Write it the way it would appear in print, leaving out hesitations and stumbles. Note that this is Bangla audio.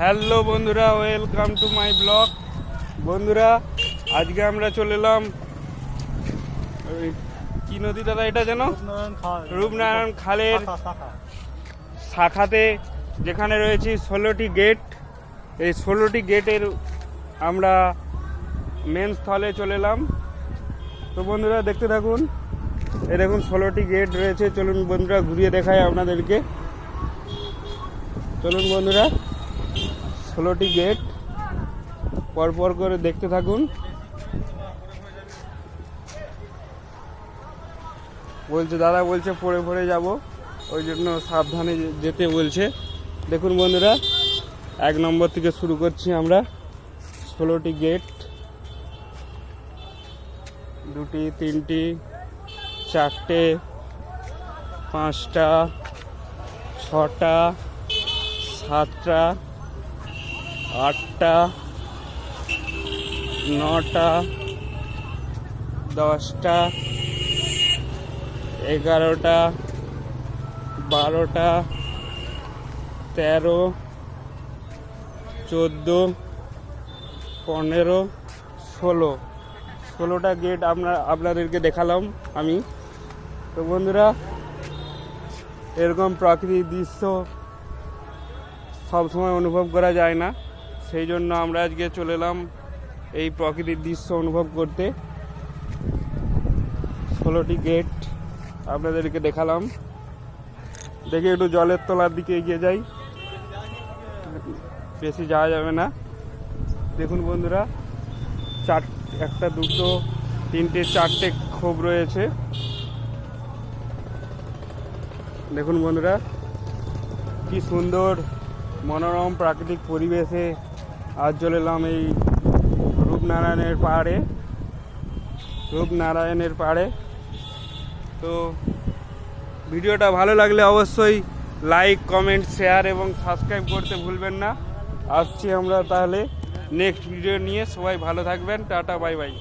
হ্যালো বন্ধুরা, ওয়েলকাম টু মাই ব্লগ। বন্ধুরা, আজকে আমরা চলে এলাম কি নদী দাদা এটা যেন রূপনারায়ণ খালের শাখাতে, যেখানে রয়েছে 16টি গেট। এই 16টি গেটের আমরা মেন স্থলে চলে এলাম। তো বন্ধুরা দেখতে থাকুন। এই দেখুন 16টি গেট রয়েছে। চলুন বন্ধুরা ঘুরিয়ে দেখাই আপনাদেরকে। চলুন বন্ধুরা, 16টি গেট পরপর করে দেখতে থাকুন। বলছে দাদা বলছে পড়ে পড়ে যাব, ওই জন্য সাবধানে যেতে বলছে। দেখুন বন্ধুরা, 1 নম্বর থেকে শুরু করছি আমরা। 16টি গেট, 2টি 3টি 4টে 5টা 6টা 7টা 8টা 9টা 10টা 11টা 12টা 13 14 15 16টা গেট আপনাদেরকে দেখালাম আমি। তো বন্ধুরা, এরকম প্রাকৃতিক দৃশ্য সবসময় অনুভব করা যায় না, সেই জন্য আমরা আজকে চলে এলাম এই প্রাকৃতিক দৃশ্য অনুভব করতে। 16টি গেট আপনাদেরকে দেখালাম। দেখে একটু জলের তলার দিকে এগিয়ে যাই, বেশি যাওয়া যাবে না। দেখুন বন্ধুরা, 1টা 2টো 3টে 4টে খোপ রয়েছে। দেখুন বন্ধুরা, কি সুন্দর মনোরম প্রাকৃতিক পরিবেশে আজ চলে এলাম এই রূপনারায়ণের পাড়ে। তো ভিডিওটা ভালো লাগলে অবশ্যই লাইক, কমেন্ট, শেয়ার এবং সাবস্ক্রাইব করতে ভুলবেন না। আসছি আমরা তাহলে নেক্সট ভিডিও নিয়ে। সবাই ভালো থাকবেন। Tata, bye bye.